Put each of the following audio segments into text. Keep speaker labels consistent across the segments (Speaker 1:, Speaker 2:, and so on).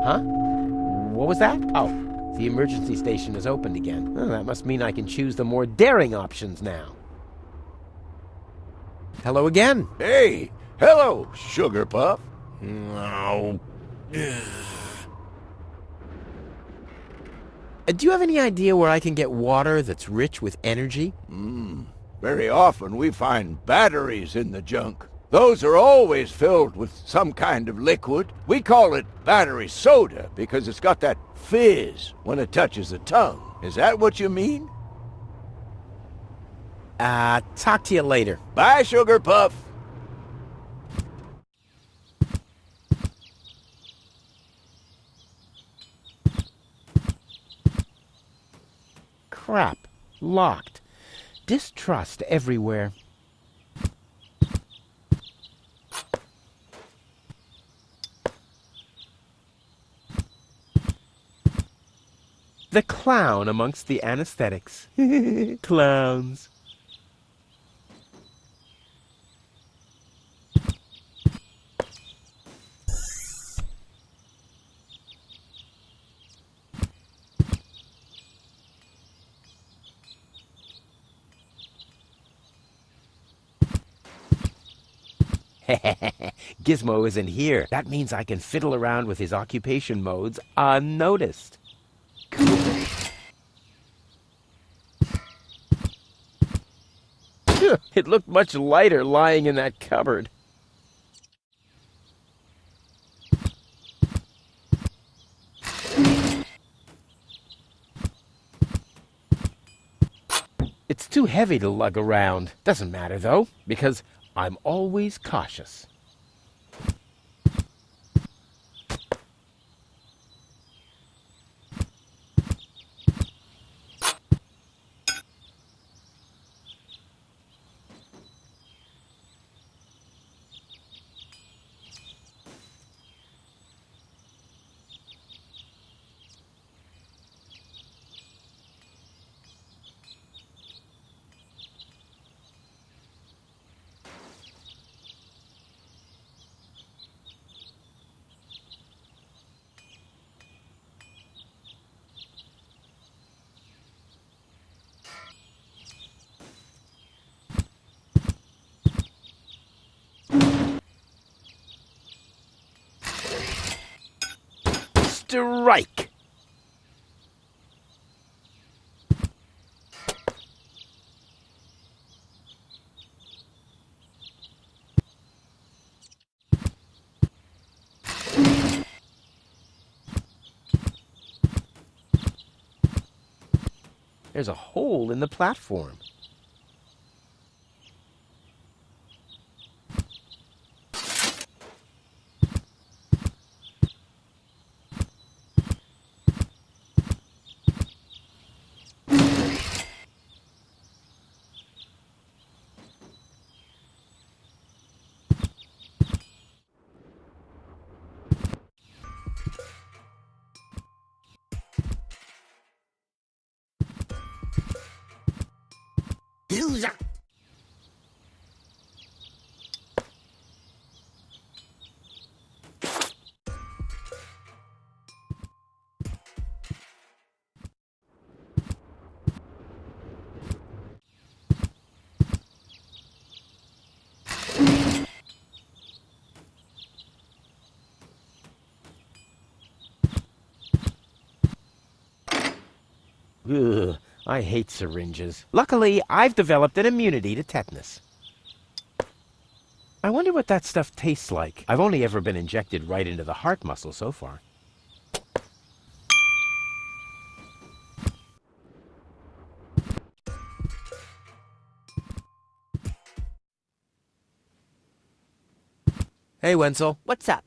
Speaker 1: Huh? What was that? Oh, the emergency station is opened again. Oh, that must mean I can choose the more daring options now. Hello again.
Speaker 2: Hey, hello, Sugar Puff.
Speaker 1: No. Do you have any idea where I can get water that's rich with energy?
Speaker 2: Very often we find batteries in the junk. Those are always filled with some kind of liquid. We call it battery soda because it's got that fizz when it touches the tongue. Is that what you mean?
Speaker 1: Talk to you later.
Speaker 2: Bye, Sugar Puff.
Speaker 1: Crap. Locked. Distrust everywhere. The clown amongst the anesthetics. Clowns. Gizmo isn't here. That means I can fiddle around with his occupation modes unnoticed. Cool. It looked much lighter lying in that cupboard. It's too heavy to lug around. Doesn't matter, though, because I'm always cautious. Strike! There's a hole in the platform. Ugh, I hate syringes. Luckily, I've developed an immunity to tetanus. I wonder what that stuff tastes like. I've only ever been injected right into the heart muscle so far. Hey, Wenzel.
Speaker 3: What's up?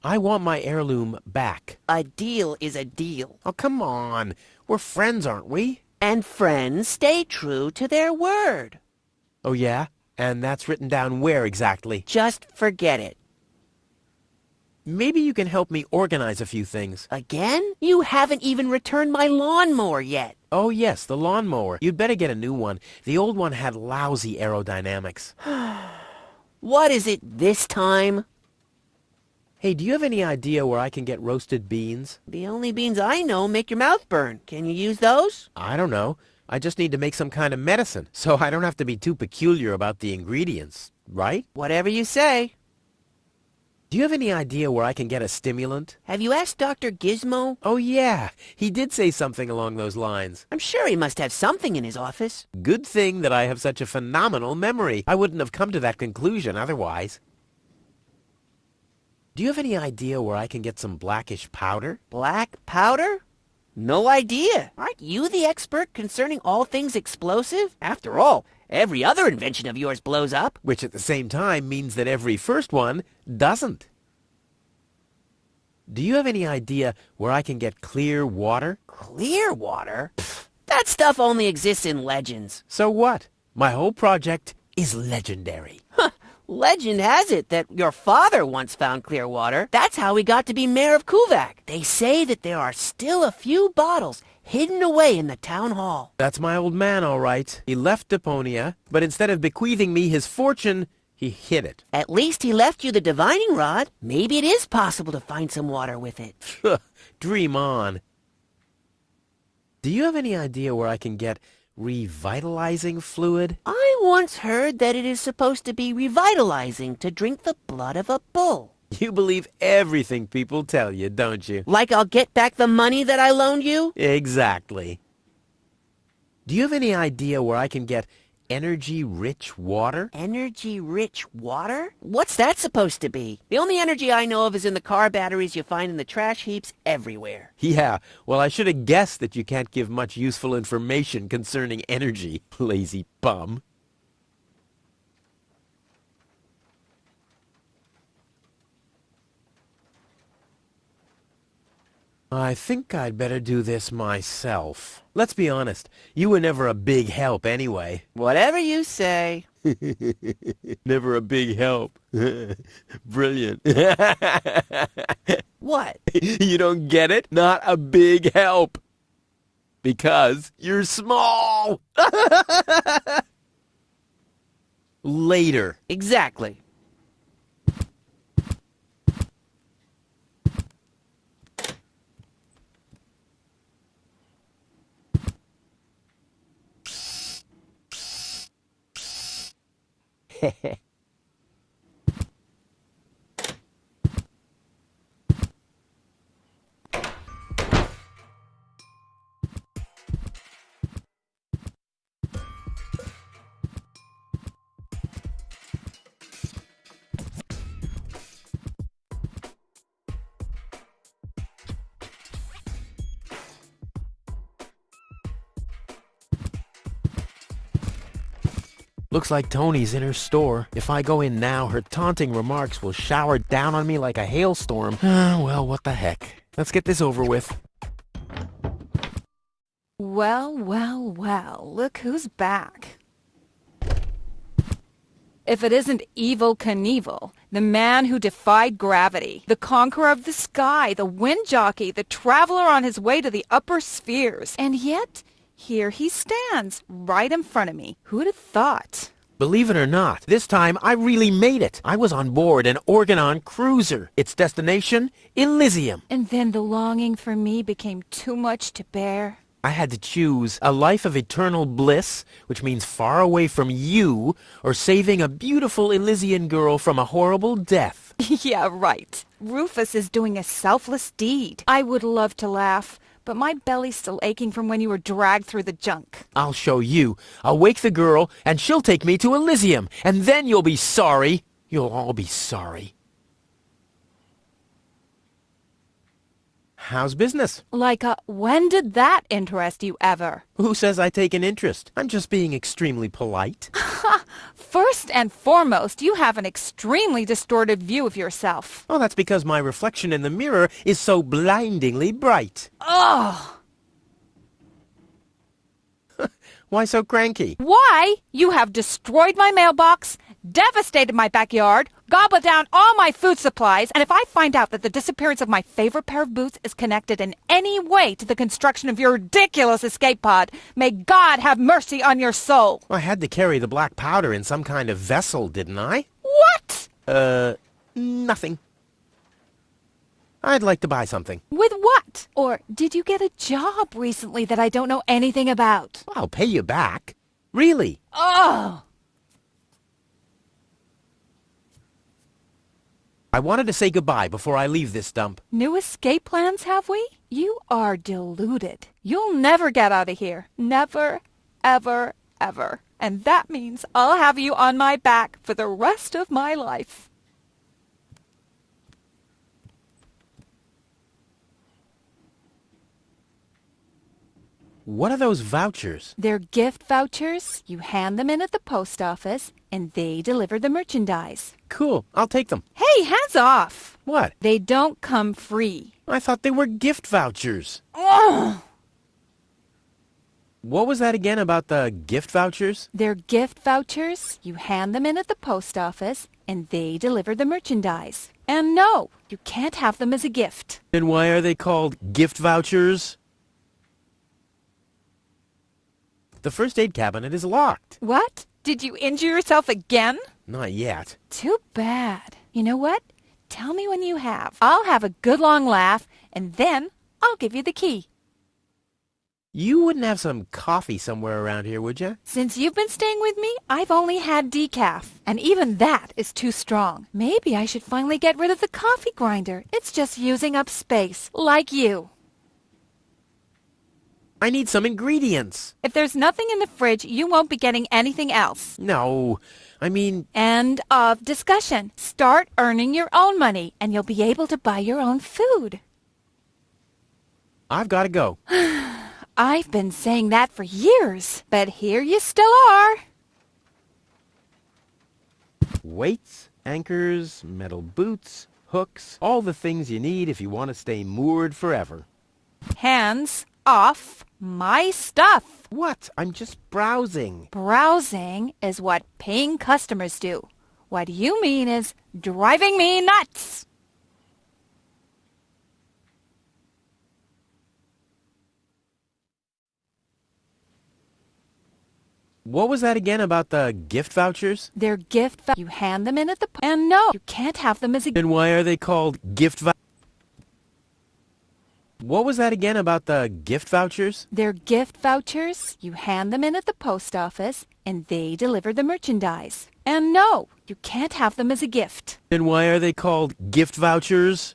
Speaker 1: I want my heirloom back.
Speaker 3: A deal is a deal.
Speaker 1: Oh, come on. We're friends, aren't we?
Speaker 3: And friends stay true to their word.
Speaker 1: Oh, yeah? And that's written down where exactly?
Speaker 3: Just forget it.
Speaker 1: Maybe you can help me organize a few things.
Speaker 3: Again? You haven't even returned my lawnmower yet.
Speaker 1: Oh, yes, the lawnmower. You'd better get a new one. The old one had lousy aerodynamics.
Speaker 3: What is it this time?
Speaker 1: Hey, do you have any idea where I can get roasted beans?
Speaker 3: The only beans I know make your mouth burn. Can you use those?
Speaker 1: I don't know. I just need to make some kind of medicine, so I don't have to be too peculiar about the ingredients, right?
Speaker 3: Whatever you say.
Speaker 1: Do you have any idea where I can get a stimulant?
Speaker 3: Have you asked Dr. Gizmo?
Speaker 1: Oh, yeah. He did say something along those lines.
Speaker 3: I'm sure he must have something in his office.
Speaker 1: Good thing that I have such a phenomenal memory. I wouldn't have come to that conclusion otherwise. Do you have any idea where I can get some blackish powder?
Speaker 3: Black powder? No idea. Aren't you the expert concerning all things explosive? After all, every other invention of yours blows up.
Speaker 1: Which at the same time means that every first one doesn't. Do you have any idea where I can get clear water?
Speaker 3: Clear water? That stuff only exists in legends.
Speaker 1: So what? My whole project is legendary.
Speaker 3: Legend has it that your father once found clear water. That's how he got to be mayor of Kuvak. They say that there are still a few bottles hidden away in the town hall.
Speaker 1: That's my old man, all right. He left Deponia, but instead of bequeathing me his fortune, he hid it.
Speaker 3: At least he left you the divining rod. Maybe it is possible to find some water with it.
Speaker 1: Dream on. Do you have any idea where I can get revitalizing fluid?
Speaker 3: I once heard that it is supposed to be revitalizing to drink the blood of a bull.
Speaker 1: You believe everything people tell you, don't you?
Speaker 3: Like I'll get back the money that I loaned you?
Speaker 1: Exactly. Do you have any idea where I can get energy-rich water?
Speaker 3: Energy-rich water? What's that supposed to be? The only energy I know of is in the car batteries you find in the trash heaps everywhere.
Speaker 1: Yeah, well, I should have guessed that you can't give much useful information concerning energy, lazy bum. I think I'd better do this myself. Let's be honest, you were never a big help anyway.
Speaker 3: Whatever you say.
Speaker 1: Never a big help. Brilliant.
Speaker 3: What?
Speaker 1: You don't get it? Not a big help. Because you're small. Later.
Speaker 3: Exactly.
Speaker 1: Looks like Tony's in her store. If I go in now, her taunting remarks will shower down on me like a hailstorm. Well, what the heck. Let's get this over with.
Speaker 4: Well, well, well, look who's back. If it isn't Evel Knievel, the man who defied gravity, the conqueror of the sky, the wind jockey, the traveler on his way to the upper spheres. And yet, here he stands, right in front of me. Who'd have thought?
Speaker 1: Believe it or not, this time I really made it. I was on board an Organon cruiser. Its destination, Elysium.
Speaker 4: And then the longing for me became too much to bear.
Speaker 1: I had to choose a life of eternal bliss, which means far away from you, or saving a beautiful Elysian girl from a horrible death.
Speaker 4: Yeah, right. Rufus is doing a selfless deed. I would love to laugh, but my belly's still aching from when you were dragged through the junk.
Speaker 1: I'll show you. I'll wake the girl, and she'll take me to Elysium, and then you'll be sorry. You'll all be sorry. How's business?
Speaker 4: When did that interest you ever?
Speaker 1: Who says I take an interest? I'm just being extremely polite.
Speaker 4: First and foremost, you have an extremely distorted view of yourself.
Speaker 1: Oh, that's because my reflection in the mirror is so blindingly bright.
Speaker 4: Ugh!
Speaker 1: Why so cranky?
Speaker 4: Why? You have destroyed my mailbox, devastated my backyard, gobbled down all my food supplies, and if I find out that the disappearance of my favorite pair of boots is connected in any way to the construction of your ridiculous escape pod, may God have mercy on your soul.
Speaker 1: I had to carry the black powder in some kind of vessel, didn't I?
Speaker 4: What?
Speaker 1: Nothing. I'd like to buy something.
Speaker 4: With what? Or did you get a job recently that I don't know anything about?
Speaker 1: I'll pay you back. Really?
Speaker 4: Oh!
Speaker 1: I wanted to say goodbye before I leave this dump.
Speaker 4: New escape plans, have we? You are deluded. You'll never get out of here. Never, ever, ever. And that means I'll have you on my back for the rest of my life.
Speaker 1: What are those vouchers?
Speaker 4: They're gift vouchers. You hand them in at the post office, and they deliver the merchandise.
Speaker 1: Cool, I'll take them.
Speaker 4: Hey, hands off!
Speaker 1: What?
Speaker 4: They don't come free.
Speaker 1: I thought they were gift vouchers.
Speaker 4: Ugh!
Speaker 1: What was that again about the gift vouchers?
Speaker 4: They're gift vouchers. You hand them in at the post office, and they deliver the merchandise. And no, you can't have them as a gift.
Speaker 1: Then why are they called gift vouchers? The first aid cabinet is locked.
Speaker 4: What? Did you injure yourself again?
Speaker 1: Not yet.
Speaker 4: Too bad. You know what? Tell me when you have. I'll have a good long laugh, and then I'll give you the key.
Speaker 1: You wouldn't have some coffee somewhere around here, would you?
Speaker 4: Since you've been staying with me, I've only had decaf, and even that is too strong. Maybe I should finally get rid of the coffee grinder. It's just using up space, like you.
Speaker 1: I need some ingredients.
Speaker 4: If there's nothing in the fridge, you won't be getting anything else.
Speaker 1: No, I mean...
Speaker 4: End of discussion. Start earning your own money, and you'll be able to buy your own food.
Speaker 1: I've got to go.
Speaker 4: I've been saying that for years, but here you still are.
Speaker 1: Weights, anchors, metal boots, hooks, all the things you need if you want to stay moored forever.
Speaker 4: Hands off my stuff.
Speaker 1: What? I'm just browsing.
Speaker 4: Browsing is what paying customers do. What you mean is driving me nuts.
Speaker 1: What was that again about the gift vouchers?
Speaker 4: They're gift vouchers. You hand them in at the... And no, you can't have them as a...
Speaker 1: Then why are they called gift vouchers? What was that again about the gift vouchers?
Speaker 4: They're gift vouchers. You hand them in at the post office, and they deliver the merchandise. And no, you can't have them as a gift.
Speaker 1: Then why are they called gift vouchers?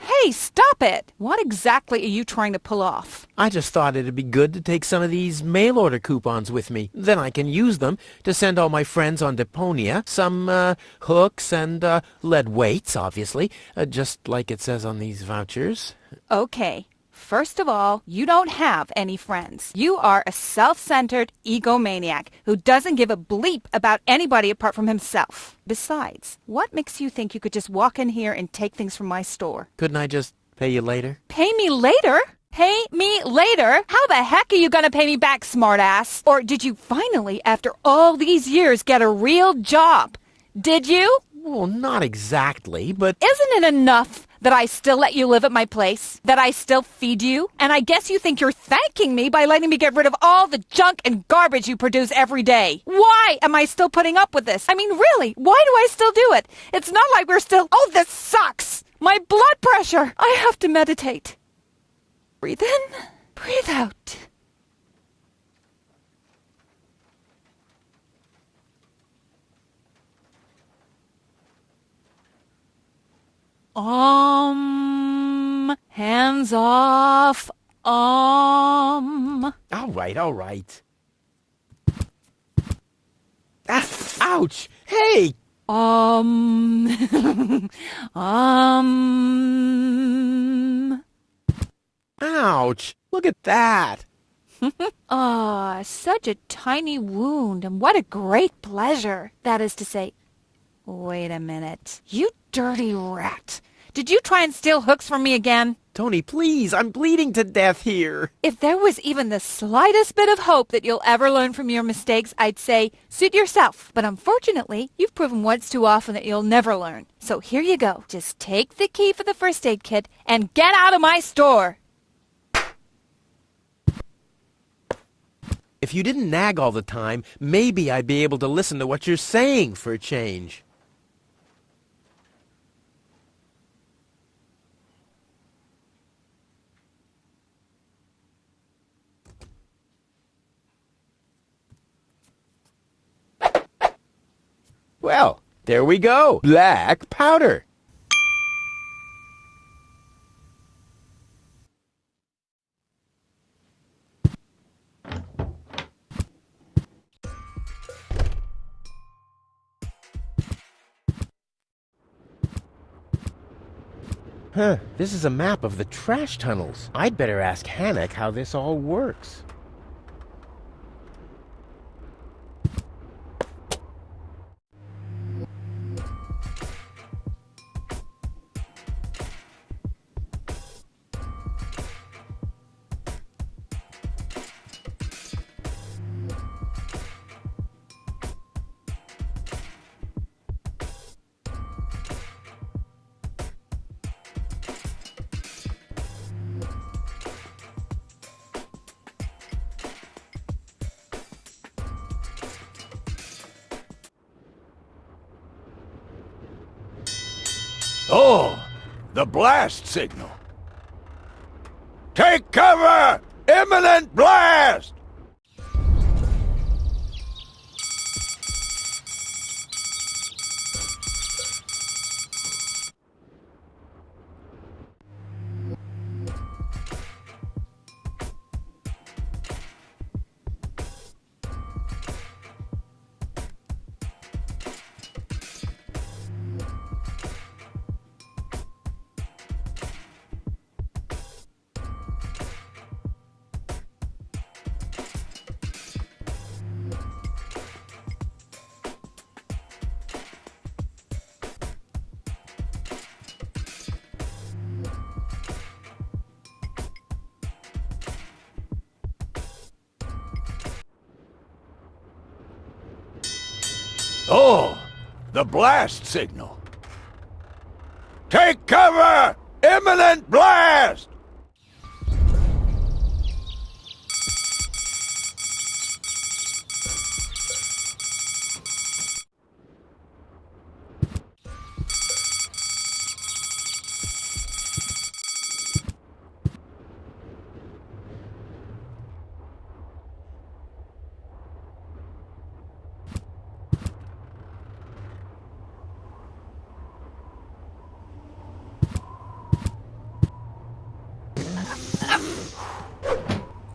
Speaker 4: Hey, stop it! What exactly are you trying to pull off?
Speaker 1: I just thought it'd be good to take some of these mail order coupons with me. Then I can use them to send all my friends on deponia some hooks and lead weights, obviously, just like it says on these vouchers.
Speaker 4: Okay. First of all, you don't have any friends. You are a self-centered egomaniac who doesn't give a bleep about anybody apart from himself. Besides, what makes you think you could just walk in here and take things from my store?
Speaker 1: Couldn't I just pay you later?
Speaker 4: Pay me later? Pay me later? How the heck are you gonna pay me back, smartass? Or did you finally, after all these years, get a real job? Did you?
Speaker 1: Well, not exactly, but...
Speaker 4: Isn't it enough that I still let you live at my place? That I still feed you? And I guess you think you're thanking me by letting me get rid of all the junk and garbage you produce every day. Why am I still putting up with this? I mean, really, why do I still do it? It's not like we're still... Oh, this sucks! My blood pressure! I have to meditate. Breathe in, breathe out. Hands off.
Speaker 1: All right. Ah, ouch! Hey! Ouch! Look at that!
Speaker 4: Such a tiny wound, and what a great pleasure. That is to say, wait a minute. You dirty rat. Did you try and steal hooks from me again?
Speaker 1: Tony, please, I'm bleeding to death here.
Speaker 4: If there was even the slightest bit of hope that you'll ever learn from your mistakes, I'd say, suit yourself. But unfortunately, you've proven once too often that you'll never learn. So here you go. Just take the key for the first aid kit and get out of my store.
Speaker 1: If you didn't nag all the time, maybe I'd be able to listen to what you're saying for a change. Well, there we go. Black powder. Huh, this is a map of the trash tunnels. I'd better ask Hannock how this all works.
Speaker 2: Oh, the blast signal. Take cover! Imminent blast! Oh, the blast signal. Take cover! Imminent blast!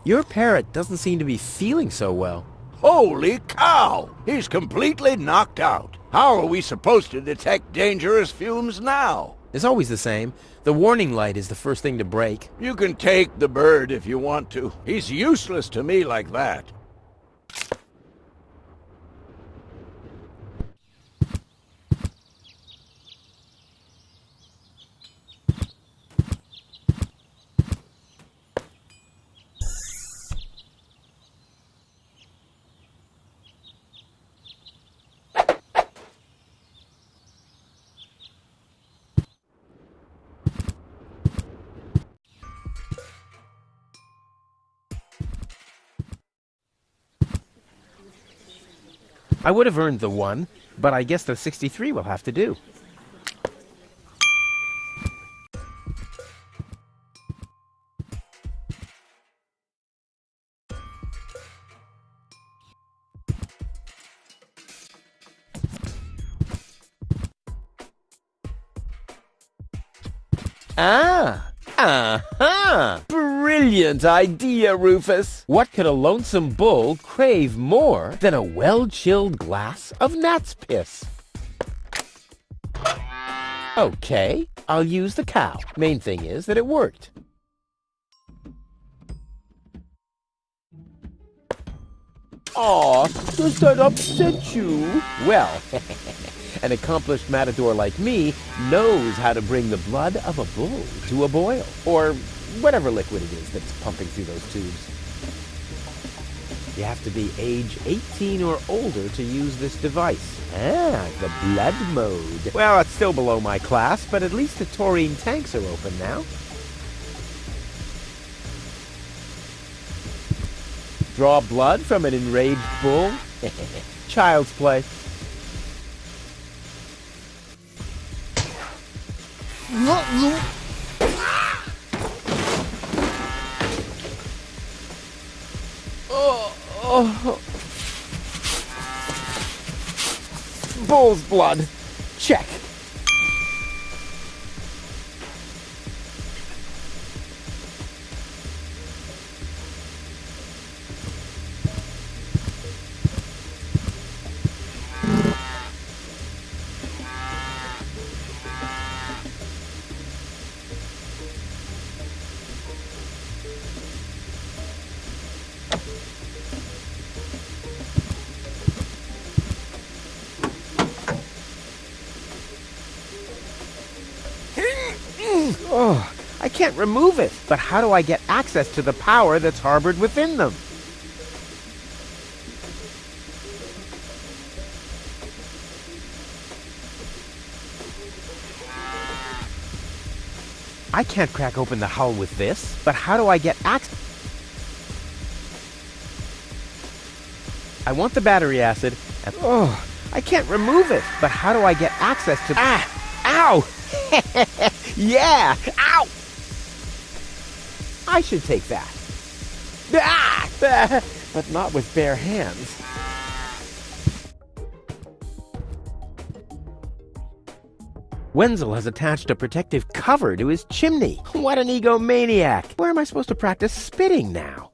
Speaker 1: Your parrot doesn't seem to be feeling so well.
Speaker 2: Holy cow! He's completely knocked out. How are we supposed to detect dangerous fumes now?
Speaker 1: It's always the same. The warning light is the first thing to break.
Speaker 2: You can take the bird if you want to. He's useless to me like that.
Speaker 1: I would have earned the 1, but I guess the 63 will have to do. Ah! Aha! Brilliant idea, Rufus! What could a lonesome bull crave more than a well-chilled glass of gnat's piss? Okay, I'll use the cow. Main thing is that it worked. Aw, does that upset you? Well, an accomplished matador like me knows how to bring the blood of a bull to a boil, or whatever liquid it is that's pumping through those tubes. You have to be age 18 or older to use this device. Ah, the blood mode. Well, it's still below my class, but at least the taurine tanks are open now. Draw blood from an enraged bull? Child's play. bull's blood. Check. Oh, I can't remove it. But how do I get access to the power that's harbored within them? I can't crack open the hull with this. But how do I get access? I want the battery acid. Oh, I can't remove it. But how do I get access to... Ah! Ow! Yeah! Ow! I should take that. Ah! But not with bare hands. Wenzel has attached a protective cover to his chimney. What an egomaniac! Where am I supposed to practice spitting now?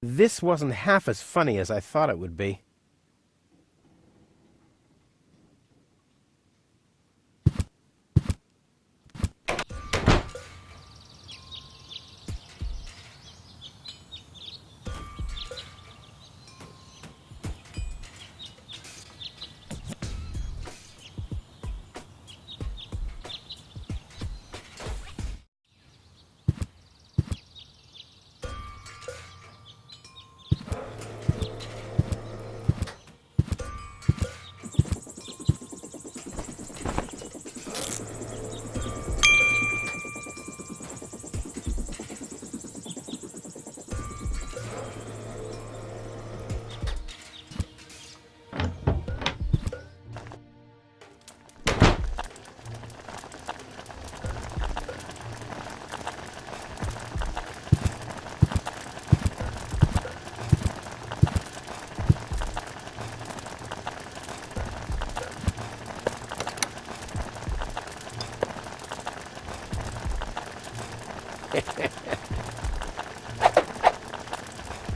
Speaker 1: This wasn't half as funny as I thought it would be.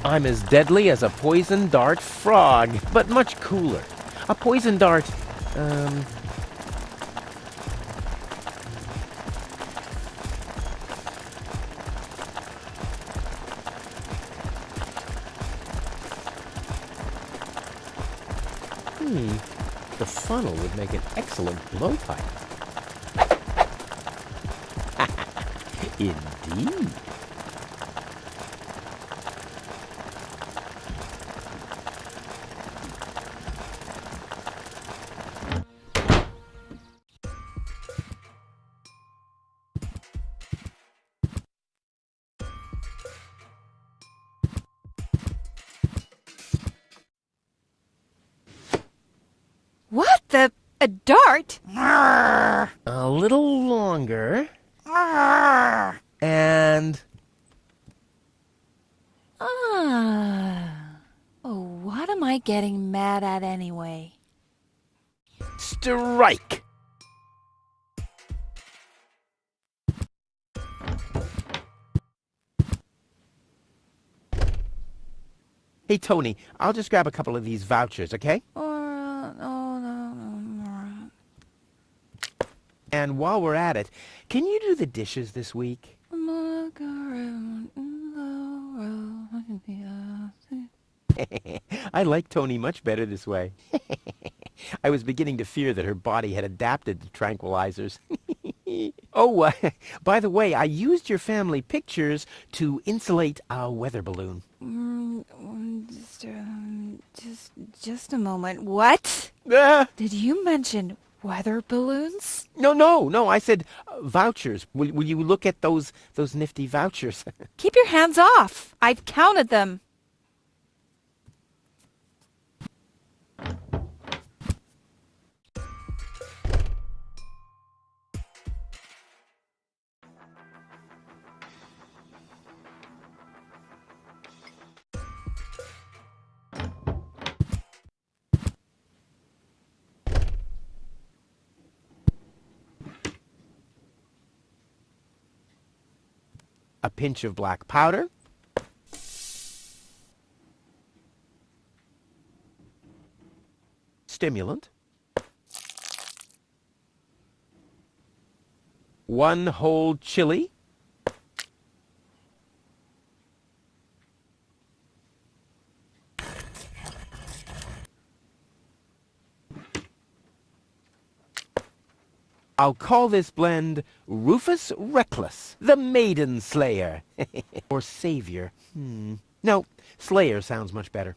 Speaker 1: I'm as deadly as a poison dart frog, but much cooler. A poison dart, the funnel would make an excellent blowpipe. Indeed.
Speaker 4: What the? A dart?
Speaker 1: A little longer. And...
Speaker 4: Oh, what am I getting mad at anyway?
Speaker 1: strike! Hey, Tony, I'll just grab a couple of these vouchers, okay? And while we're at it, can you do the dishes this week? I like Tony much better this way. I was beginning to fear that her body had adapted to tranquilizers. Oh, by the way, I used your family pictures to insulate a weather balloon.
Speaker 4: Just a moment. What?
Speaker 1: Ah!
Speaker 4: Did you mention Weather balloons?
Speaker 1: No, I said vouchers. Will you look at those nifty vouchers?
Speaker 4: Keep your hands off. I've counted them.
Speaker 1: A pinch of black powder. Stimulant. 1 whole chili. I'll call this blend Rufus Reckless, the Maiden Slayer. Or Savior. No, Slayer sounds much better.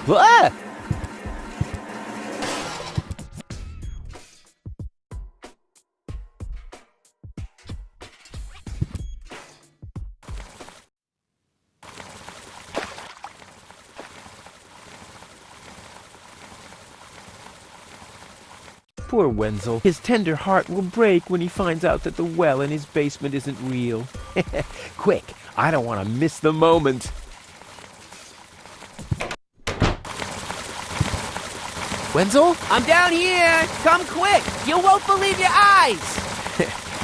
Speaker 1: Ah! Poor Wenzel. His tender heart will break when he finds out that the well in his basement isn't real. Quick, I don't want to miss the moment. Wenzel?
Speaker 3: I'm down here! Come quick! You won't believe your eyes!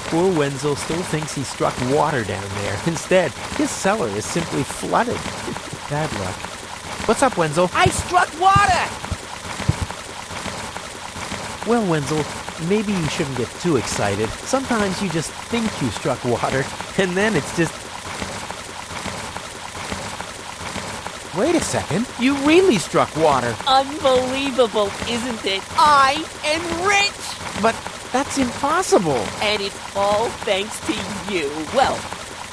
Speaker 1: Poor Wenzel still thinks he struck water down there. Instead, his cellar is simply flooded. Bad luck. What's up, Wenzel?
Speaker 3: I struck water!
Speaker 1: Well, Wenzel, maybe you shouldn't get too excited. Sometimes you just think you struck water, and then it's just... Wait a second. You really struck water.
Speaker 3: Unbelievable, isn't it? I am rich!
Speaker 1: But that's impossible.
Speaker 3: And it's all thanks to you. Well,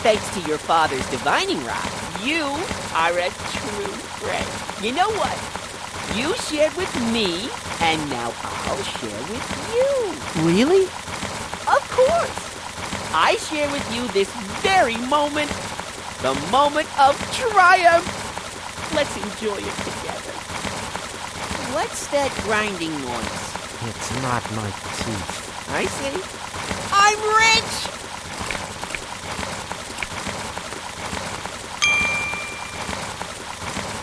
Speaker 3: thanks to your father's divining rod. You are a true friend. You know what? You shared with me, and now I'll share with you.
Speaker 1: Really?
Speaker 3: Of course. I share with you this very moment, the moment of triumph. Let's enjoy it together. What's that grinding noise?
Speaker 1: It's not my teeth.
Speaker 3: I see. I'm rich!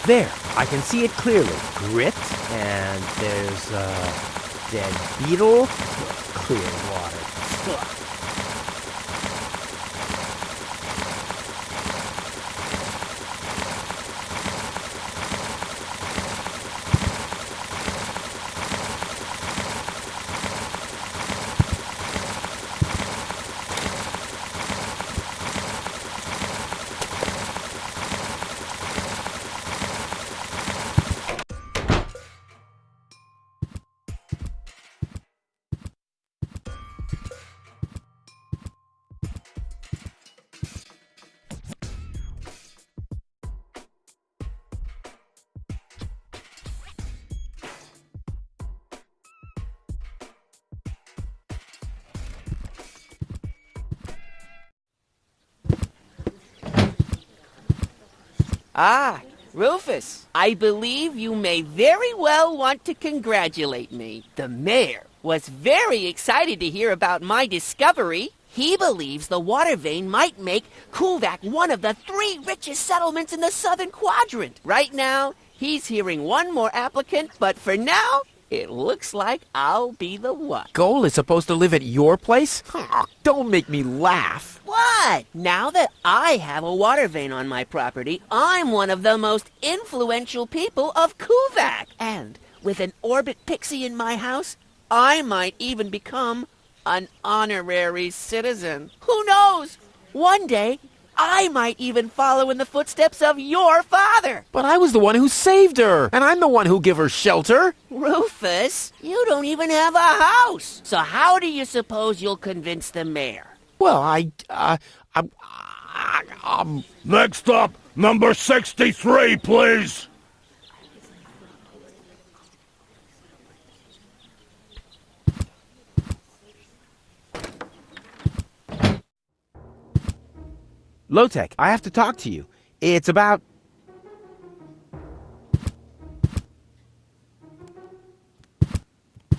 Speaker 1: There, I can see it clearly. Grit, and there's a dead beetle. Clear water. Ugh.
Speaker 3: Ah, Rufus, I believe you may very well want to congratulate me. The mayor was very excited to hear about my discovery. He believes the water vein might make Kuvak one of the 3 richest settlements in the southern quadrant. Right now, he's hearing one more applicant, but for now, it looks like I'll be the one.
Speaker 1: Goal is supposed to live at your place? Don't make me laugh.
Speaker 3: What? Now that I have a water vein on my property, I'm one of the most influential people of Kuvak. And with an orbit pixie in my house, I might even become an honorary citizen. Who knows? One day, I might even follow in the footsteps of your father.
Speaker 1: But I was the one who saved her, and I'm the one who gave her shelter.
Speaker 3: Rufus, you don't even have a house. So how do you suppose you'll convince the mayor?
Speaker 1: Well,
Speaker 5: Next up, number 63, please.
Speaker 1: Low-Tech, I have to talk to you. It's about...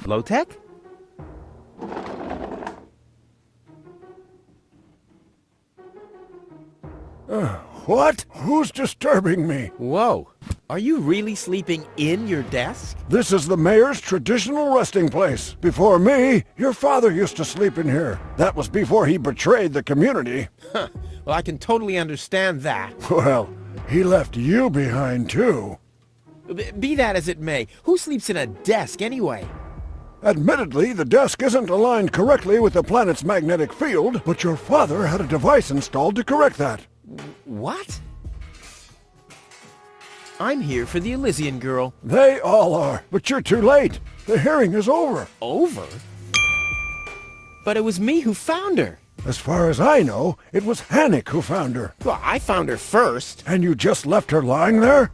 Speaker 1: Low-Tech?
Speaker 6: What? Who's disturbing me?
Speaker 1: Whoa. Are you really sleeping in your desk?
Speaker 6: This is the mayor's traditional resting place. Before me, your father used to sleep in here. That was before he betrayed the community.
Speaker 1: Huh. Well, I can totally understand that.
Speaker 6: Well, he left you behind, too.
Speaker 1: Be that as it may, who sleeps in a desk anyway?
Speaker 6: Admittedly, the desk isn't aligned correctly with the planet's magnetic field, but your father had a device installed to correct that.
Speaker 1: What? I'm here for the Elysian girl.
Speaker 6: They all are, but you're too late. The hearing is over.
Speaker 1: Over? But it was me who found her.
Speaker 6: As far as I know, it was Hannick who found her.
Speaker 1: Well, I found her first.
Speaker 6: And you just left her lying there?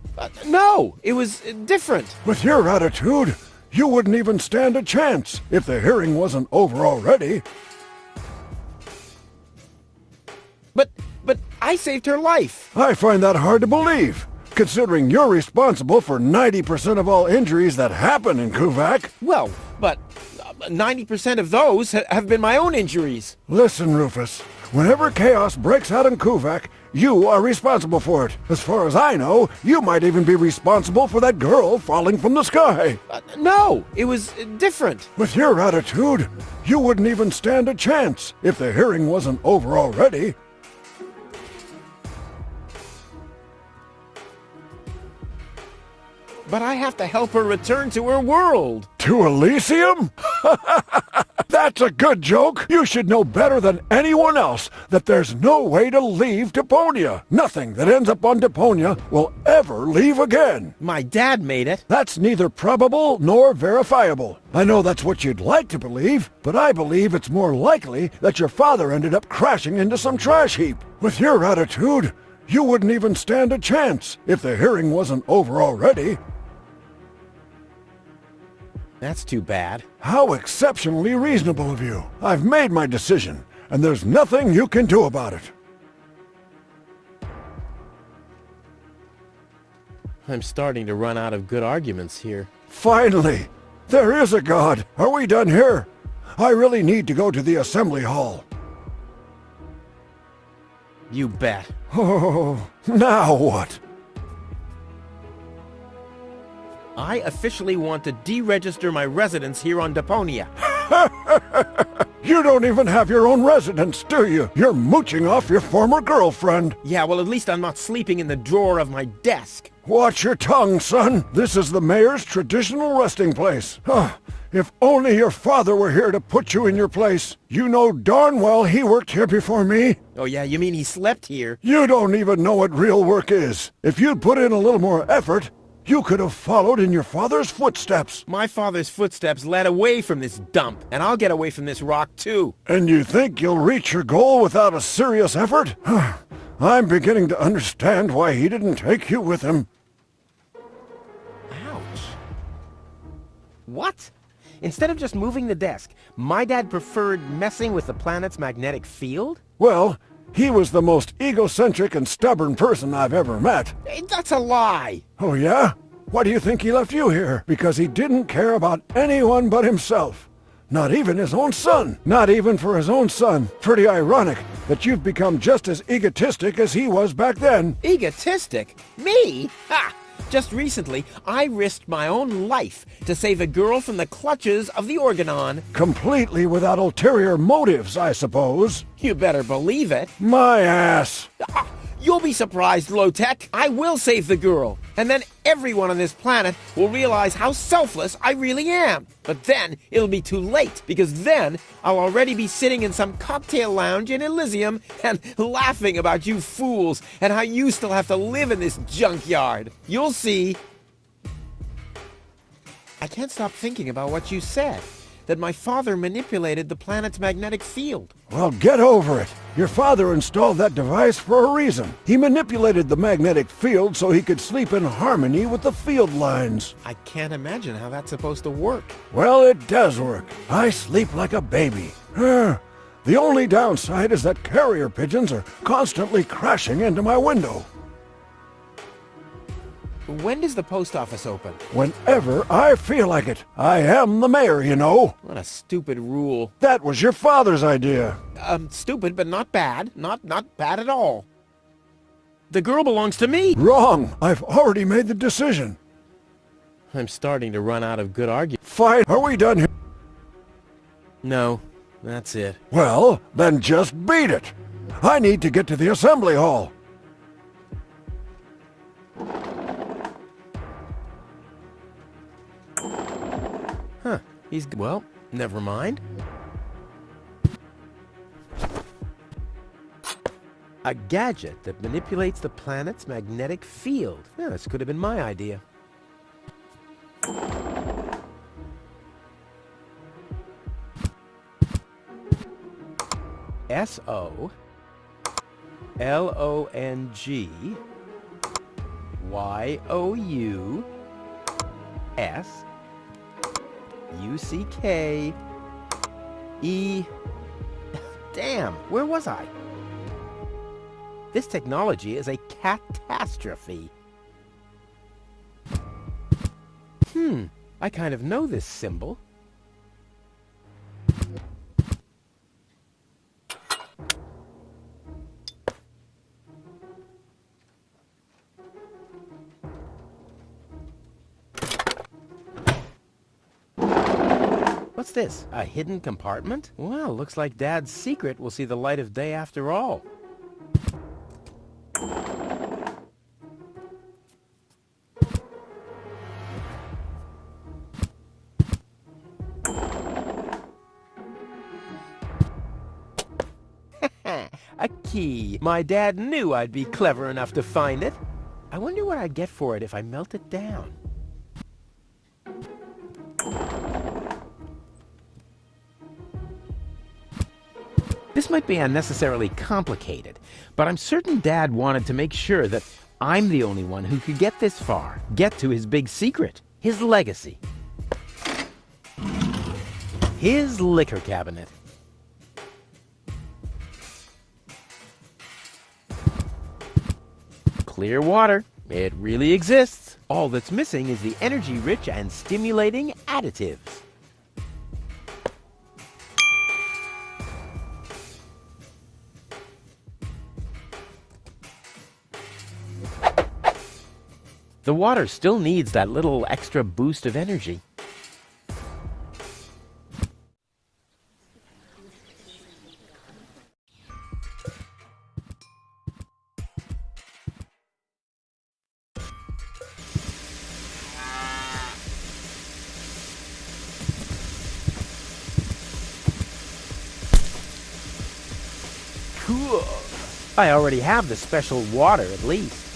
Speaker 1: No, it was different.
Speaker 6: With your attitude, you wouldn't even stand a chance if the hearing wasn't over already.
Speaker 1: But I saved her life.
Speaker 6: I find that hard to believe, considering you're responsible for 90% of all injuries that happen in Kuvak.
Speaker 1: Well, but 90% of those have been my own injuries.
Speaker 6: Listen, Rufus, whenever chaos breaks out in Kuvak, you are responsible for it. As far as I know, you might even be responsible for that girl falling from the sky.
Speaker 1: No, it was different.
Speaker 6: With your attitude, you wouldn't even stand a chance if the hearing wasn't over already.
Speaker 1: But I have to help her return to her world.
Speaker 6: To Elysium? That's a good joke. You should know better than anyone else that there's no way to leave Deponia. Nothing that ends up on Deponia will ever leave again.
Speaker 1: My dad made it.
Speaker 6: That's neither probable nor verifiable. I know that's what you'd like to believe, but I believe it's more likely that your father ended up crashing into some trash heap. With your attitude, you wouldn't even stand a chance if the hearing wasn't over already.
Speaker 1: That's too bad.
Speaker 6: How exceptionally reasonable of you. I've made my decision, and there's nothing you can do about it.
Speaker 1: I'm starting to run out of good arguments here.
Speaker 6: Finally! There is a God! Are we done here? I really need to go to the assembly hall.
Speaker 1: You bet.
Speaker 6: Oh, now what?
Speaker 1: I officially want to deregister my residence here on Deponia.
Speaker 6: You don't even have your own residence, do you? You're mooching off your former girlfriend.
Speaker 1: Yeah, well, at least I'm not sleeping in the drawer of my desk.
Speaker 6: Watch your tongue, son. This is the mayor's traditional resting place. If only your father were here to put you in your place. You know darn well he worked here before me.
Speaker 1: Oh yeah, you mean he slept here?
Speaker 6: You don't even know what real work is. If you'd put in a little more effort, you could have followed in your father's footsteps.
Speaker 1: My father's footsteps led away from this dump, and I'll get away from this rock too.
Speaker 6: And you think you'll reach your goal without a serious effort? I'm beginning to understand why he didn't take you with him.
Speaker 1: Ouch. What? Instead of just moving the desk, my dad preferred messing with the planet's magnetic field?
Speaker 6: Well, he was the most egocentric and stubborn person I've ever met.
Speaker 1: Hey, that's a lie.
Speaker 6: Oh yeah? Why do you think he left you here? Because he didn't care about anyone but himself. Not even his own son. Not even for his own son. Pretty ironic that you've become just as egotistic as he was back then.
Speaker 1: Egotistic? Me? Ha! Just recently, I risked my own life to save a girl from the clutches of the Organon.
Speaker 6: Completely without ulterior motives, I suppose.
Speaker 1: You better believe it.
Speaker 6: My ass.
Speaker 1: You'll be surprised, Low-Tech. I will save the girl. And then everyone on this planet will realize how selfless I really am. But then it'll be too late, because then I'll already be sitting in some cocktail lounge in Elysium and laughing about you fools and how you still have to live in this junkyard. You'll see. I can't stop thinking about what you said. that my father manipulated the planet's magnetic field.
Speaker 6: Well, get over it. Your father installed that device for a reason. He manipulated the magnetic field so he could sleep in harmony with the field lines.
Speaker 1: I can't imagine how that's supposed to work.
Speaker 6: Well, it does work. I sleep like a baby. The only downside is that carrier pigeons are constantly crashing into my window.
Speaker 1: When does the post office open?
Speaker 6: Whenever I feel like it. I am the mayor, you know.
Speaker 1: What a stupid rule.
Speaker 6: That was your father's idea.
Speaker 1: Stupid, but not bad. Not bad at all. The girl belongs to me.
Speaker 6: Wrong. I've already made the decision.
Speaker 1: I'm starting to run out of good arguments.
Speaker 6: Fine. Are we done here?
Speaker 1: No, that's it.
Speaker 6: Well, then just beat it. I need to get to the assembly hall.
Speaker 1: Huh. Well, never mind. A gadget that manipulates the planet's magnetic field. Yeah, this could have been my idea. SOLONGUCK-E... Damn, where was I? This technology is a catastrophe. I kind of know this symbol. What's this? A hidden compartment? Well, looks like Dad's secret will see the light of day after all. A key. My dad knew I'd be clever enough to find it. I wonder what I'd get for it if I melt it down. This might be unnecessarily complicated, but I'm certain Dad wanted to make sure that I'm the only one who could get this far, get to his big secret, his legacy. His liquor cabinet. Clear water. It really exists. All that's missing is the energy-rich and stimulating additives. The water still needs that little extra boost of energy. Cool. I already have the special water at least.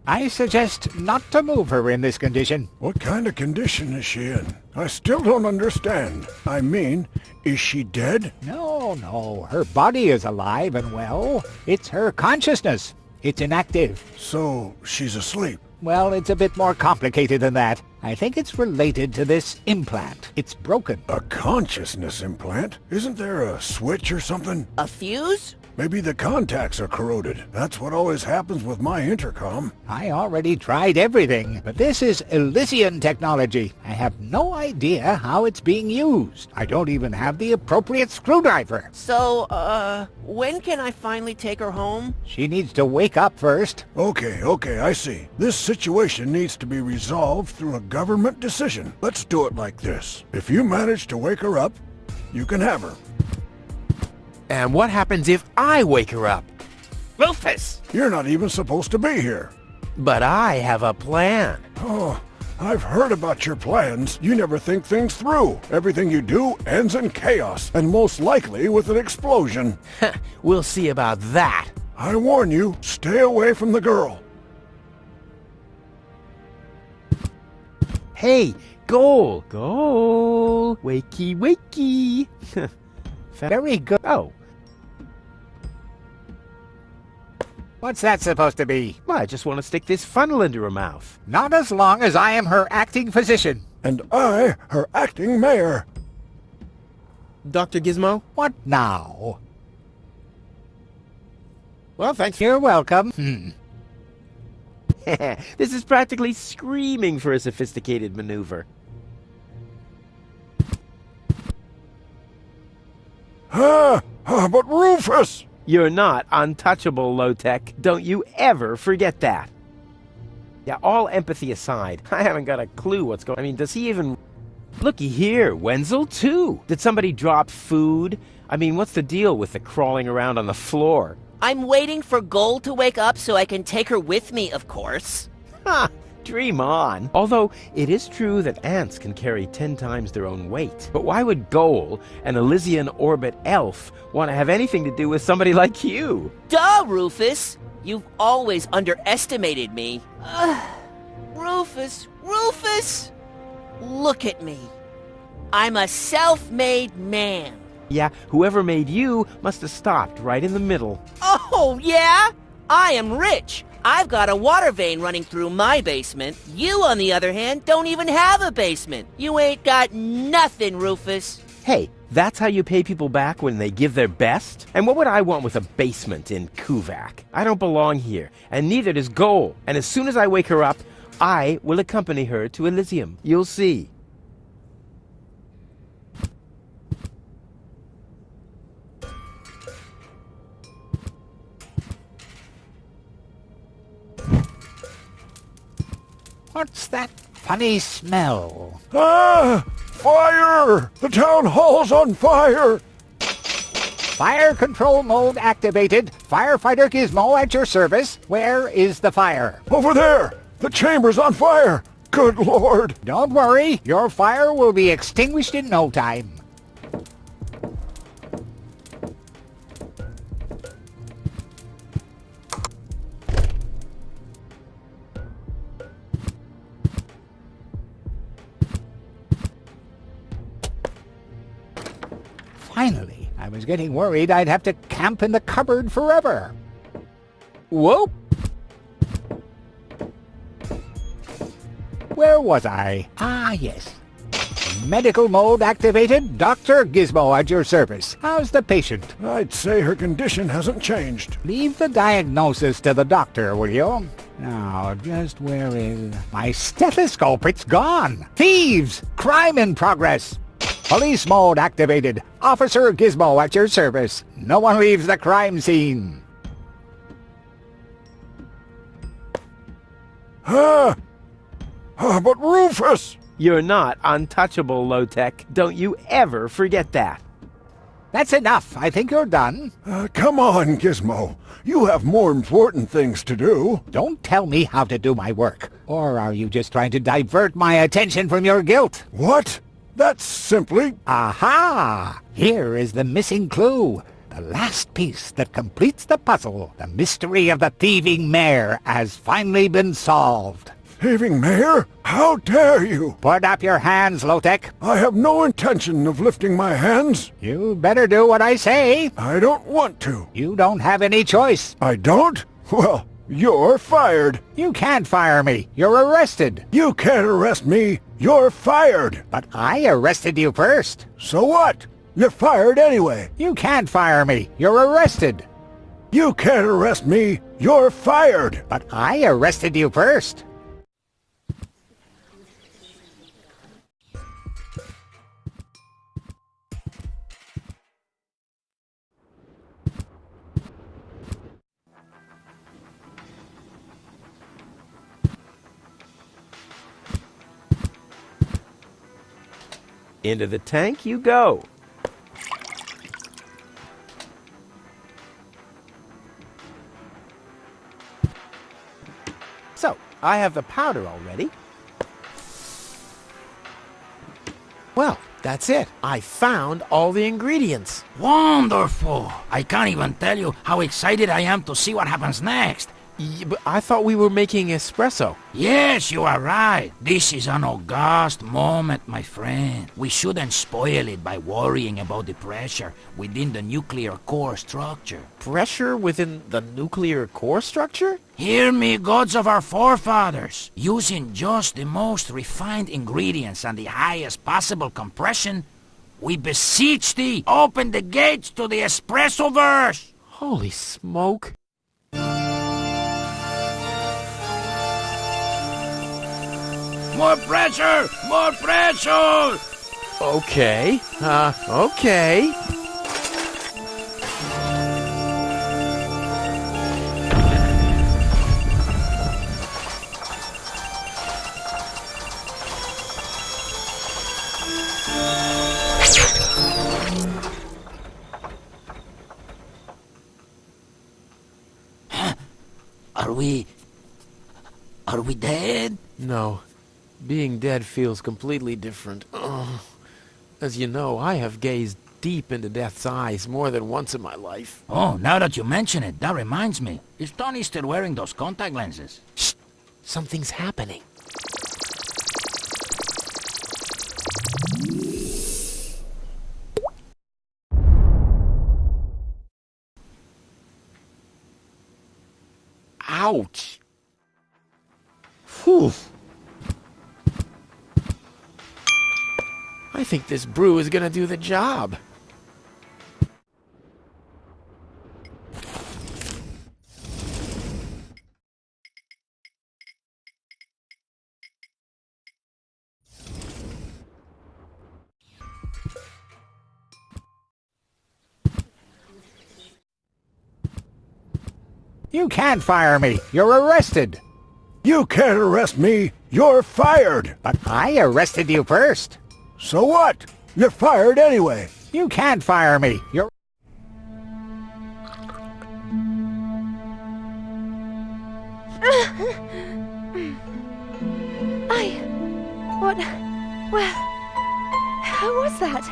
Speaker 7: I suggest not to move her in this condition.
Speaker 6: What kind of condition is she in? I still don't understand. I mean, is she dead?
Speaker 7: No, her body is alive and well. It's her consciousness. It's inactive.
Speaker 6: So, she's asleep.
Speaker 7: Well, it's a bit more complicated than that. I think it's related to this implant. It's broken.
Speaker 6: A consciousness implant? Isn't there a switch or something?
Speaker 3: A fuse?
Speaker 6: Maybe the contacts are corroded. That's what always happens with my intercom.
Speaker 7: I already tried everything, but this is Elysian technology. I have no idea how it's being used. I don't even have the appropriate screwdriver.
Speaker 3: So, when can I finally take her home?
Speaker 7: She needs to wake up first.
Speaker 6: Okay, I see. This situation needs to be resolved through a government decision. Let's do it like this. If you manage to wake her up, you can have her.
Speaker 1: And what happens if I wake her up?
Speaker 3: Rufus!
Speaker 6: You're not even supposed to be here.
Speaker 1: But I have a plan.
Speaker 6: Oh, I've heard about your plans. You never think things through. Everything you do ends in chaos, and most likely with an explosion.
Speaker 1: We'll see about that.
Speaker 6: I warn you, stay away from the girl.
Speaker 1: Hey, goal! Goal! Wakey, wakey!
Speaker 7: Very good.
Speaker 1: Oh,
Speaker 7: What's that supposed to be?
Speaker 1: well, I just want to stick this funnel into her mouth.
Speaker 7: Not as long as I am her acting physician.
Speaker 6: And I, her acting mayor.
Speaker 1: Dr. Gizmo?
Speaker 7: What now?
Speaker 1: Well, thanks.
Speaker 7: You're welcome.
Speaker 1: This is practically screaming for a sophisticated maneuver.
Speaker 6: But Rufus!
Speaker 1: You're not untouchable, low-tech. Don't you ever forget that. Yeah, all empathy aside, I haven't got a clue what's going on. I mean, does he even... Looky here, Wenzel, too. Did somebody drop food? I mean, what's the deal with the crawling around on the floor?
Speaker 3: I'm waiting for Gold to wake up so I can take her with me, of course.
Speaker 1: Ha! Dream on. Although, it is true that ants can carry 10 times their own weight. But why would Goal, an Elysian orbit elf, want to have anything to do with somebody like you?
Speaker 3: Duh, Rufus! You've always underestimated me. Rufus, Rufus! Look at me. I'm a self-made man.
Speaker 1: Yeah, whoever made you must have stopped right in the middle.
Speaker 3: Oh, yeah? I am rich. I've got a water vein running through my basement. You, on the other hand, don't even have a basement. You ain't got nothing, Rufus.
Speaker 1: Hey, that's how you pay people back when they give their best? And what would I want with a basement in Kuvak? I don't belong here, and neither does Goal. And as soon as I wake her up, I will accompany her to Elysium. You'll see.
Speaker 7: What's that funny smell?
Speaker 6: Fire! The town hall's on fire!
Speaker 7: Fire control mode activated. Firefighter Gizmo at your service. Where is the fire?
Speaker 6: Over there! The chamber's on fire! Good Lord!
Speaker 7: Don't worry, your fire will be extinguished in no time. Finally, I was getting worried I'd have to camp in the cupboard forever.
Speaker 1: Whoa!
Speaker 7: Where was I? Ah, yes. Medical mode activated. Dr. Gizmo at your service. How's the patient?
Speaker 6: I'd say her condition hasn't changed.
Speaker 7: Leave the diagnosis to the doctor, will you? Now, just where is... My stethoscope, it's gone! Thieves! Crime in progress! Police mode activated. Officer Gizmo at your service. No one leaves the crime scene.
Speaker 6: But Rufus!
Speaker 1: You're not untouchable, low-tech. Don't you ever forget that.
Speaker 7: That's enough. I think you're done.
Speaker 6: Come on, Gizmo. You have more important things to do.
Speaker 7: Don't tell me how to do my work. Or are you just trying to divert my attention from your guilt?
Speaker 6: What? That's simply...
Speaker 7: Aha! Here is the missing clue. The last piece that completes the puzzle. The mystery of the thieving mayor has finally been solved.
Speaker 6: Thieving mayor? How dare you?
Speaker 7: Put up your hands, Lotek.
Speaker 6: I have no intention of lifting my hands.
Speaker 7: You better do what I say.
Speaker 6: I don't want to.
Speaker 7: You don't have any choice.
Speaker 6: I don't? Well, you're fired.
Speaker 7: You can't fire me. You're arrested.
Speaker 6: You can't arrest me. You're fired.
Speaker 7: But I arrested you first.
Speaker 6: So what? You're fired anyway.
Speaker 7: You can't fire me. You're arrested.
Speaker 6: You can't arrest me. You're fired.
Speaker 7: But I arrested you first.
Speaker 1: Into the tank you go. So, I have the powder already. Well, that's it. I found all the ingredients.
Speaker 8: Wonderful! I can't even tell you how excited I am to see what happens next.
Speaker 1: But I thought we were making espresso.
Speaker 8: Yes, you are right. This is an august moment, my friend. We shouldn't spoil it by worrying about the pressure within the nuclear core structure.
Speaker 1: Pressure within the nuclear core structure?
Speaker 8: Hear me, gods of our forefathers. Using just the most refined ingredients and the highest possible compression, we beseech thee, open the gates to the espressoverse!
Speaker 1: Holy smoke.
Speaker 8: More pressure! More pressure!
Speaker 1: Okay. Okay.
Speaker 8: Are we dead?
Speaker 1: No. Being dead feels completely different. Ugh. As you know, I have gazed deep into death's eyes more than once in my life.
Speaker 8: Oh, now that you mention it, that reminds me. Is Tony still wearing those contact lenses?
Speaker 1: Shh! Something's happening. Ouch! Whew! I think this brew is gonna do the job.
Speaker 7: You can't fire me. You're arrested.
Speaker 6: You can't arrest me. You're fired.
Speaker 7: But I arrested you first.
Speaker 6: So what? You're fired anyway.
Speaker 7: You can't fire me. You're...
Speaker 4: Who was that?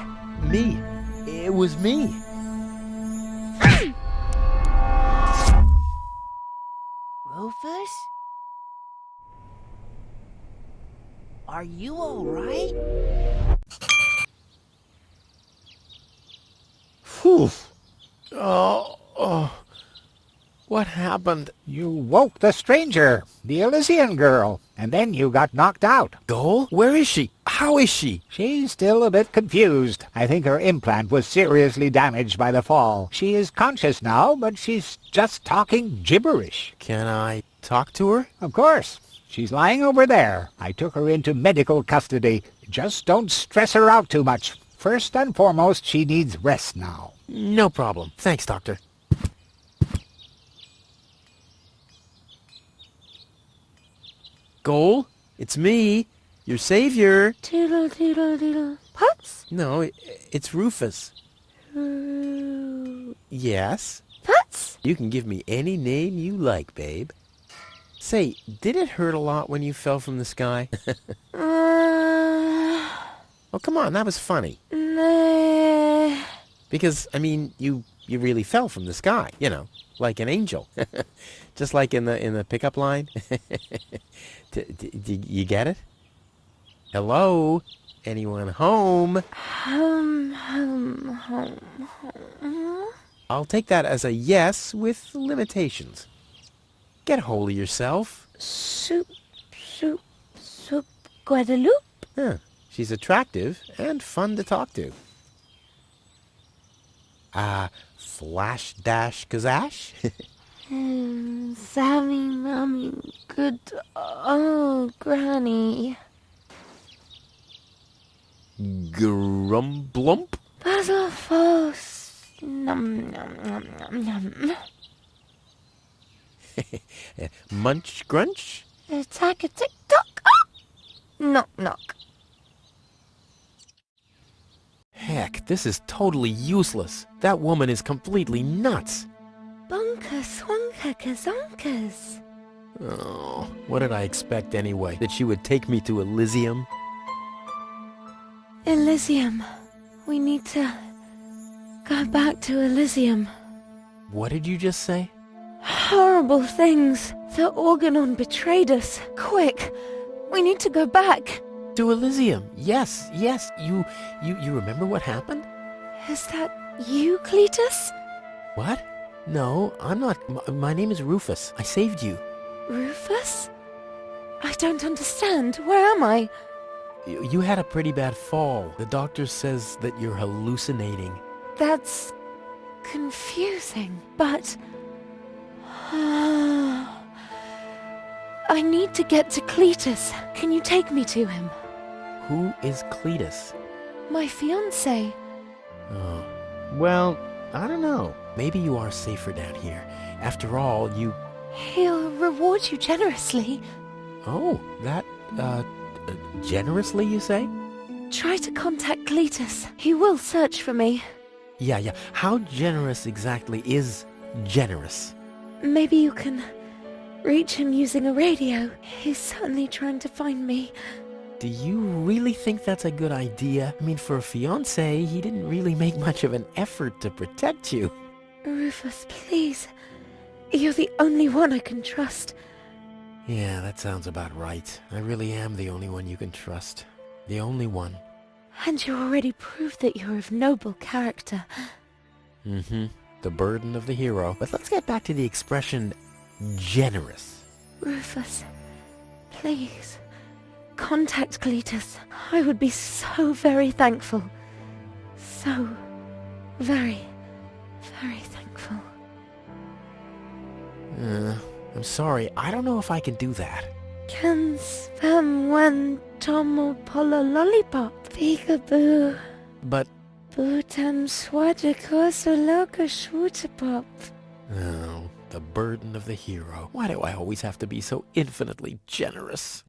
Speaker 1: Me. It was me.
Speaker 3: Rufus? Are you all right?
Speaker 1: Whew. Oh. What happened?
Speaker 7: You woke the stranger, the Elysian girl, and then you got knocked out.
Speaker 1: Goal? Where is she? How is she?
Speaker 7: She's still a bit confused. I think her implant was seriously damaged by the fall. She is conscious now, but she's just talking gibberish.
Speaker 1: Can I talk to her?
Speaker 7: Of course. She's lying over there. I took her into medical custody. Just don't stress her out too much. First and foremost, she needs rest now.
Speaker 1: No problem. Thanks, Doctor. Goal? It's me, your savior.
Speaker 4: Doodle doodle doodle. Pups?
Speaker 1: No, it's Rufus. Yes?
Speaker 4: Pups?
Speaker 1: You can give me any name you like, babe. Say, did it hurt a lot when you fell from the sky? Oh, come on, that was funny.
Speaker 4: Nah.
Speaker 1: Because, I mean, you really fell from the sky, you know, like an angel. Just like in the pickup line. You get it? Hello? Anyone home?
Speaker 4: Home.
Speaker 1: I'll take that as a yes with limitations. Get a hold of yourself.
Speaker 4: Soup, Guadeloupe?
Speaker 1: Huh. She's attractive and fun to talk to. Flash dash kazash?
Speaker 4: Sammy, Mommy, good, Granny.
Speaker 1: Grumblump?
Speaker 4: Puzzle false. Nom, nom, nom, nom, nom.
Speaker 1: Munch grunch?
Speaker 4: Attack a tick-tock. Ah! Knock, knock.
Speaker 1: Heck, this is totally useless. That woman is completely nuts.
Speaker 4: Bonker, swonker, kazonkers.
Speaker 1: Oh, what did I expect anyway? That she would take me to Elysium?
Speaker 9: Elysium. We need to go back to Elysium.
Speaker 1: What did you just say?
Speaker 9: Horrible things. The Organon betrayed us. Quick, we need to go back.
Speaker 1: To Elysium. Yes, yes. You remember what happened?
Speaker 9: Is that you, Cletus?
Speaker 1: What? No, I'm not. My name is Rufus. I saved you.
Speaker 9: Rufus? I don't understand. Where am I?
Speaker 1: You had a pretty bad fall. The doctor says that you're hallucinating.
Speaker 9: That's confusing, but... I need to get to Cletus. Can you take me to him?
Speaker 1: Who is Cletus?
Speaker 9: My fiancé.
Speaker 1: Oh. Well, I don't know. Maybe you are safer down here. After all, you...
Speaker 9: He'll reward you generously.
Speaker 1: Oh, that, generously, you say?
Speaker 9: Try to contact Cletus. He will search for me.
Speaker 1: Yeah. How generous exactly is generous?
Speaker 9: Maybe you can reach him using a radio. He's certainly trying to find me.
Speaker 1: Do you really think that's a good idea? I mean, for a fiancé, he didn't really make much of an effort to protect you.
Speaker 9: Rufus, please. You're the only one I can trust.
Speaker 1: Yeah, that sounds about right. I really am the only one you can trust. The only one.
Speaker 9: And you already proved that you're of noble character.
Speaker 1: Mm-hmm. The burden of the hero. But let's get back to the expression generous.
Speaker 9: Rufus, please. Contact Cletus. I would be so very thankful. So very, very thankful.
Speaker 1: I'm sorry. I don't know if I can do that.
Speaker 9: Can spam one tomo polo lollipop. Peekaboo.
Speaker 1: But...
Speaker 9: Bootam swadiko soloka shwootapop.
Speaker 1: Oh, the burden of the hero. Why do I always have to be so infinitely generous?